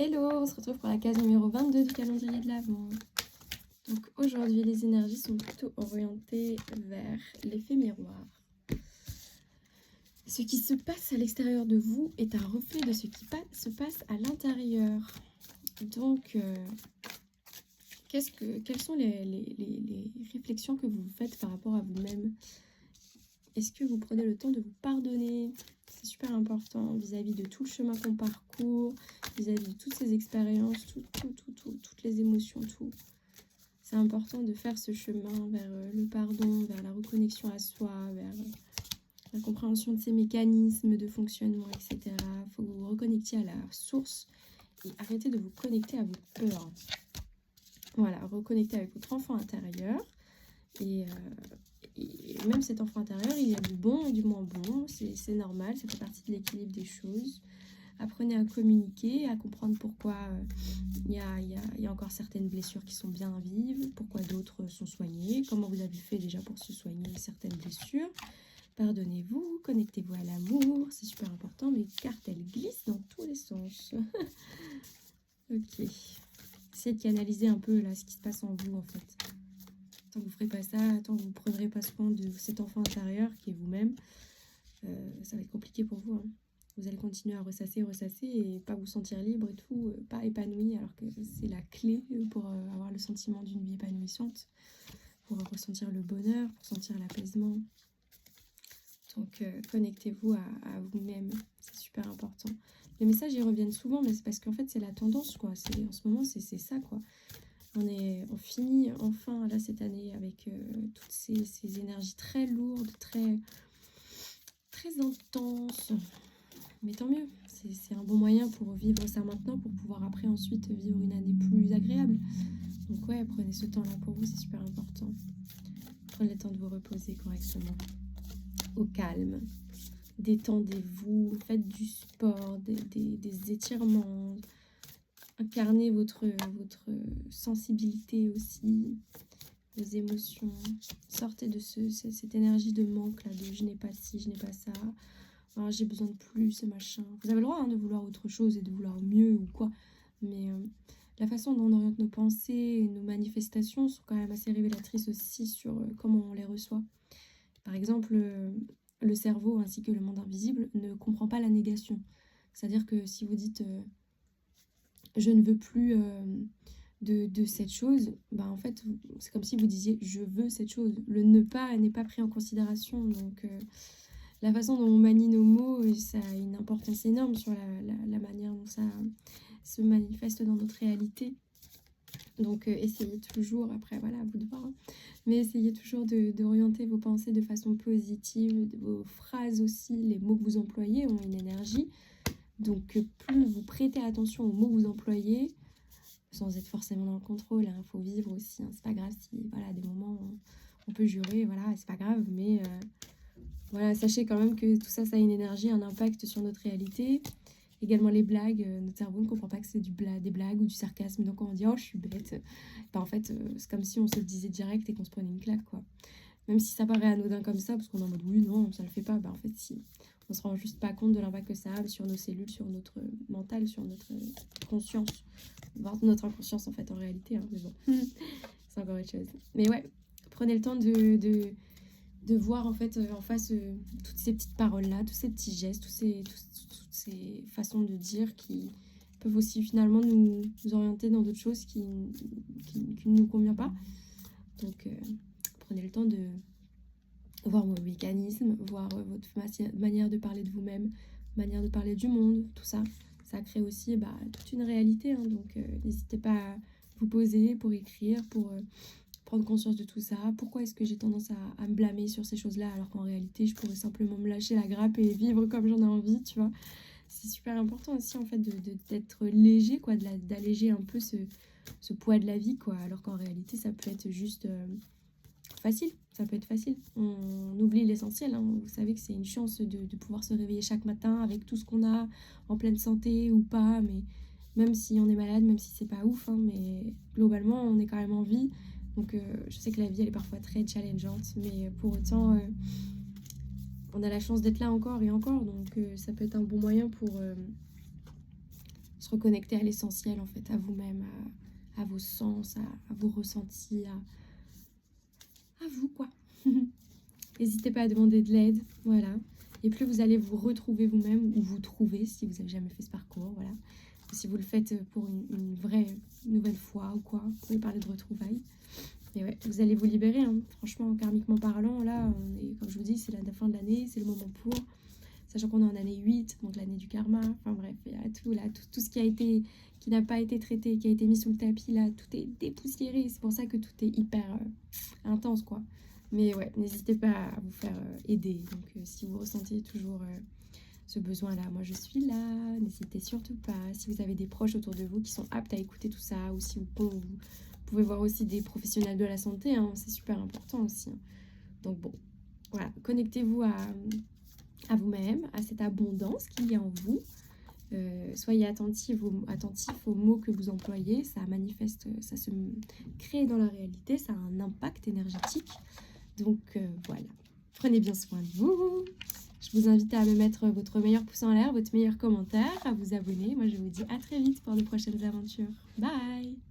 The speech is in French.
Hello, on se retrouve pour la case numéro 22 du calendrier de l'Avent. Donc aujourd'hui, les énergies sont plutôt orientées vers l'effet miroir. Ce qui se passe à l'extérieur de vous est un reflet de ce qui se passe à l'intérieur. Donc, quelles sont les réflexions que vous faites par rapport à vous-même? Est-ce que vous prenez le temps de vous pardonner? C'est super important vis-à-vis de tout le chemin qu'on parcourt, vis-à-vis de toutes ces expériences, toutes les émotions, tout. C'est important de faire ce chemin vers le pardon, vers la reconnexion à soi, vers la compréhension de ses mécanismes de fonctionnement, etc. Il faut que vous vous reconnectiez à la source et arrêtez de vous connecter à vos peurs. Voilà, reconnecter avec votre enfant intérieur et même cet enfant intérieur, il y a du bon et du moins bon, c'est normal, ça fait partie de l'équilibre des choses. Apprenez à communiquer, à comprendre pourquoi il y a encore certaines blessures qui sont bien vives, pourquoi d'autres sont soignées, comment vous avez fait déjà pour se soigner certaines blessures. Pardonnez-vous, connectez-vous à l'amour, c'est super important, mes cartes elles glissent dans tous les sens. Ok, essayez de canaliser un peu là ce qui se passe en vous en fait. Tant que vous ne ferez pas ça, tant que vous ne prendrez pas soin de cet enfant intérieur qui est vous-même, ça va être compliqué pour vous. Hein. Vous allez continuer à ressasser et pas vous sentir libre et tout, pas épanoui, alors que c'est la clé pour avoir le sentiment d'une vie épanouissante, pour ressentir le bonheur, pour sentir l'apaisement. Donc connectez-vous à vous-même, c'est super important. Les messages ils reviennent souvent, mais c'est parce qu'en fait c'est la tendance quoi. En ce moment c'est ça quoi. On finit enfin là cette année avec toutes ces énergies très lourdes, très intenses. Mais tant mieux, c'est un bon moyen pour vivre ça maintenant, pour pouvoir après ensuite vivre une année plus agréable. Donc ouais, prenez ce temps-là pour vous, c'est super important. Prenez le temps de vous reposer correctement, au calme. Détendez-vous, faites du sport, des étirements. Incarnez votre sensibilité aussi, vos émotions. Sortez de cette énergie de manque là, de je n'ai pas ci, je n'ai pas ça. Alors, j'ai besoin de plus, machin. Vous avez le droit hein, de vouloir autre chose et de vouloir mieux ou quoi. Mais la façon dont on oriente nos pensées et nos manifestations sont quand même assez révélatrices aussi sur comment on les reçoit. Par exemple, le cerveau ainsi que le monde invisible ne comprend pas la négation. C'est-à-dire que si vous dites je ne veux plus de cette chose, bah en fait, c'est comme si vous disiez je veux cette chose. Le ne pas n'est pas pris en considération. Donc, la façon dont on manie nos mots, ça a une importance énorme sur la manière dont ça se manifeste dans notre réalité. Donc, essayez toujours, après, voilà, à vous de voir, hein, mais essayez toujours d'orienter vos pensées de façon positive, vos phrases aussi, les mots que vous employez ont une énergie. Donc, plus vous prêtez attention aux mots que vous employez, sans être forcément dans le contrôle, il faut vivre aussi, hein, c'est pas grave si, voilà, des moments, on peut jurer, voilà, c'est pas grave, mais voilà, sachez quand même que tout ça, ça a une énergie, un impact sur notre réalité. Également les blagues, notre cerveau ne comprend pas que c'est des blagues ou du sarcasme, donc quand on dit « oh, je suis bête », bah, en fait, c'est comme si on se le disait direct et qu'on se prenait une claque, quoi. Même si ça paraît anodin comme ça, parce qu'on est en mode « oui, non, ça le fait pas », bah en fait, si. On se rend juste pas compte de l'impact que ça a sur nos cellules, sur notre mental, sur notre conscience, voire notre inconscience en fait en réalité, hein, mais bon, c'est encore autre chose. Mais ouais, prenez le temps de voir en fait en face toutes ces petites paroles là, tous ces petits gestes, toutes ces façons de dire qui peuvent aussi finalement nous orienter dans d'autres choses qui ne nous conviennent pas. Donc prenez le temps de voir vos mécanismes, voir votre manière de parler de vous-même, manière de parler du monde, tout ça. Ça crée aussi toute une réalité, hein, donc n'hésitez pas à vous poser pour écrire, pour prendre conscience de tout ça. Pourquoi est-ce que j'ai tendance à me blâmer sur ces choses-là alors qu'en réalité, je pourrais simplement me lâcher la grappe et vivre comme j'en ai envie, tu vois. C'est super important aussi, en fait, d'être léger, quoi, d'alléger un peu ce poids de la vie, quoi, alors qu'en réalité, ça peut être juste facile. Ça peut être facile. On oublie l'essentiel, hein. Vous savez que c'est une chance de pouvoir se réveiller chaque matin avec tout ce qu'on a, en pleine santé ou pas, mais même si on est malade, même si c'est pas ouf, hein, mais globalement, on est quand même en vie. Donc je sais que la vie elle est parfois très challengeante, mais pour autant on a la chance d'être là encore et encore, donc ça peut être un bon moyen pour se se reconnecter à l'essentiel en fait, à vous-même, à vos sens, à vos ressentis, à vous quoi. N'hésitez pas à demander de l'aide, voilà. Et plus vous allez vous retrouver vous-même, ou vous trouver si vous n'avez jamais fait ce parcours, voilà. Ou si vous le faites pour une vraie nouvelle fois ou quoi, vous pouvez parler de retrouvailles. Et ouais, vous allez vous libérer, hein. Franchement, karmiquement parlant, là, on est, comme je vous dis, c'est la fin de l'année, c'est le moment pour. Sachant qu'on est en année 8, donc l'année du karma, enfin bref, il y a tout là, tout ce qui n'a pas été traité, qui a été mis sous le tapis, là, tout est dépoussiéré, c'est pour ça que tout est hyper intense, quoi. Mais ouais, n'hésitez pas à vous faire aider, donc si vous ressentez toujours ce besoin-là, moi je suis là, n'hésitez surtout pas, si vous avez des proches autour de vous qui sont aptes à écouter tout ça, ou si vous pouvez voir aussi des professionnels de la santé, hein, c'est super important aussi. Hein. Donc bon, voilà, connectez-vous à vous-même, à cette abondance qu'il y a en vous. Soyez attentif aux mots que vous employez, ça manifeste, ça se crée dans la réalité, ça a un impact énergétique. Donc voilà, prenez bien soin de vous. Je vous invite à me mettre votre meilleur pouce en l'air, votre meilleur commentaire, à vous abonner. Moi je vous dis à très vite pour de prochaines aventures. Bye!